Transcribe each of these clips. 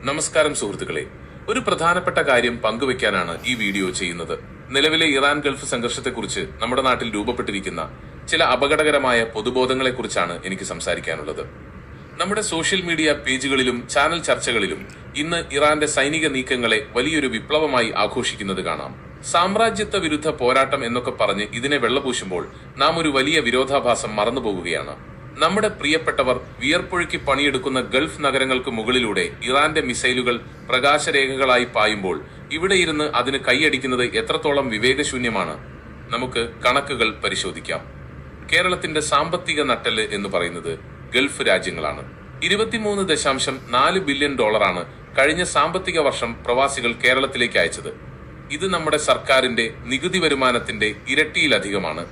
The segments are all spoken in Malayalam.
നമസ്കാരം സുഹൃത്തുക്കളെ, ഒരു പ്രധാനപ്പെട്ട കാര്യം പങ്കുവെക്കാനാണ് ഈ വീഡിയോ ചെയ്യുന്നത്. നിലവിലെ ഇറാൻ ഗൾഫ് സംഘർഷത്തെക്കുറിച്ച് നമ്മുടെ നാട്ടിൽ രൂപപ്പെട്ടിരിക്കുന്ന ചില അപകടകരമായ പൊതുബോധങ്ങളെക്കുറിച്ചാണ് എനിക്ക് സംസാരിക്കാനുള്ളത്. നമ്മുടെ സോഷ്യൽ മീഡിയ പേജുകളിലും ചാനൽ ചർച്ചകളിലും ഇന്ന് ഇറാന്റെ സൈനിക നീക്കങ്ങളെ വലിയൊരു വിപ്ലവമായി ആഘോഷിക്കുന്നത് കാണാം. സാമ്രാജ്യത്വ വിരുദ്ധ പോരാട്ടം എന്നൊക്കെ പറഞ്ഞ് ഇതിനെ വെള്ളപൂശുമ്പോൾ നാം ഒരു വലിയ വിരോധാഭാസം മറന്നുപോകുകയാണ്. നമ്മുടെ പ്രിയപ്പെട്ടവർ വിയർപ്പൊഴുക്കി പണിയെടുക്കുന്ന ഗൾഫ് നഗരങ്ങൾക്ക് മുകളിലൂടെ ഇറാന്റെ മിസൈലുകൾ പ്രകാശരേഖകളായി പായുമ്പോൾ ഇവിടെ ഇരുന്ന് അതിന് കൈയടിക്കുന്നത് എത്രത്തോളം വിവേകശൂന്യമാണ്. നമുക്ക് കണക്കുകൾ പരിശോധിക്കാം. കേരളത്തിന്റെ സാമ്പത്തിക നട്ടെല്ല് എന്ന് പറയുന്നത് ഗൾഫ് രാജ്യങ്ങളാണ്. 23.4 ബില്യൺ ഡോളറാണ് കഴിഞ്ഞ സാമ്പത്തിക വർഷം പ്രവാസികൾ കേരളത്തിലേക്ക് അയച്ചത്. ഇത് നമ്മുടെ സർക്കാരിന്റെ നികുതി വരുമാനത്തിന്റെ ഇരട്ടിയിലധികമാണ്.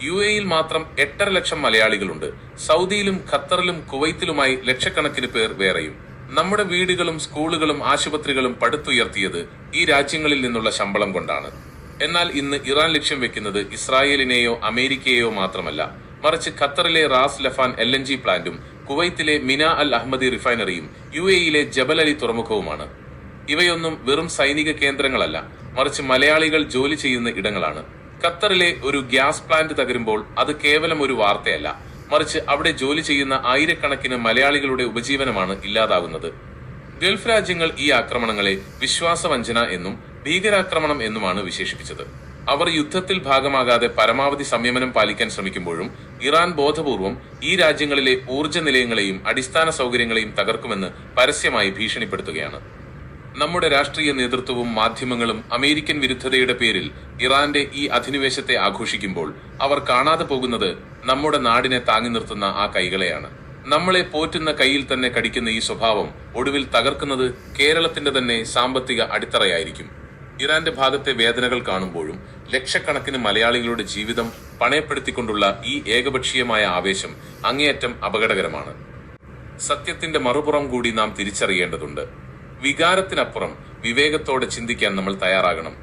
UAE-യിൽ മാത്രം 8.5 ലക്ഷം മലയാളികളുണ്ട്. സൗദിയിലും ഖത്തറിലും കുവൈത്തിലുമായി ലക്ഷക്കണക്കിന് പേർ വേറെയും. നമ്മുടെ വീടുകളും സ്കൂളുകളും ആശുപത്രികളും പടുത്തുയർത്തിയത് ഈ രാജ്യങ്ങളിൽ നിന്നുള്ള ശമ്പളം കൊണ്ടാണ്. എന്നാൽ ഇന്ന് ഇറാൻ ലക്ഷ്യം വെക്കുന്നത് ഇസ്രായേലിനെയോ അമേരിക്കയെയോ മാത്രമല്ല, മറിച്ച് ഖത്തറിലെ റാസ് ലഫാൻ LNG പ്ലാന്റും കുവൈത്തിലെ മിന അൽ അഹമ്മദി റിഫൈനറിയും UAE-യിലെ ജബൽ അലി തുറമുഖവുമാണ്. ഇവയൊന്നും വെറും സൈനിക കേന്ദ്രങ്ങളല്ല, മറിച്ച് മലയാളികൾ ജോലി ചെയ്യുന്ന ഇടങ്ങളാണ്. ഖത്തറിലെ ഒരു ഗ്യാസ് പ്ലാന്റ് തകരുമ്പോൾ അത് കേവലം ഒരു വാർത്തയല്ല, മറിച്ച് അവിടെ ജോലി ചെയ്യുന്ന ആയിരക്കണക്കിന് മലയാളികളുടെ ഉപജീവനമാണ് ഇല്ലാതാകുന്നത്. ഗൾഫ് രാജ്യങ്ങൾ ഈ ആക്രമണങ്ങളെ വിശ്വാസവഞ്ചന എന്നും ഭീകരാക്രമണം എന്നുമാണ് വിശേഷിപ്പിച്ചത്. അവർ യുദ്ധത്തിൽ ഭാഗമാകാതെ പരമാവധി സംയമനം പാലിക്കാൻ ശ്രമിക്കുമ്പോഴും ഇറാൻ ബോധപൂർവം ഈ രാജ്യങ്ങളിലെ ഊർജ്ജ നിലയങ്ങളെയും അടിസ്ഥാന സൗകര്യങ്ങളെയും തകർക്കുമെന്ന് പരസ്യമായി ഭീഷണിപ്പെടുത്തുകയാണ്. നമ്മുടെ രാഷ്ട്രീയ നേതൃത്വവും മാധ്യമങ്ങളും അമേരിക്കൻ വിരുദ്ധതയുടെ പേരിൽ ഇറാന്റെ ഈ അധിനിവേശത്തെ ആഘോഷിക്കുമ്പോൾ അവർ കാണാതെ പോകുന്നത് നമ്മുടെ നാടിനെ താങ്ങി നിർത്തുന്ന ആ കൈകളെയാണ്. നമ്മളെ പോറ്റുന്ന കൈയിൽ തന്നെ കടിക്കുന്ന ഈ സ്വഭാവം ഒടുവിൽ തകർക്കുന്നത് കേരളത്തിന്റെ തന്നെ സാമ്പത്തിക അടിത്തറയായിരിക്കും. ഇറാന്റെ ഭാഗത്തെ വേദനകൾ കാണുമ്പോഴും ലക്ഷക്കണക്കിന് മലയാളികളുടെ ജീവിതം പണയപ്പെടുത്തിക്കൊണ്ടുള്ള ഈ ഏകപക്ഷീയമായ ആവേശം അങ്ങേയറ്റം അപകടകരമാണ്. സത്യത്തിന്റെ മറുപുറം കൂടി നാം തിരിച്ചറിയേണ്ടതുണ്ട്. വികാരത്തിനപ്പുറം വിവേകത്തോടെ ചിന്തിക്കാൻ നമ്മൾ തയ്യാറാകണം.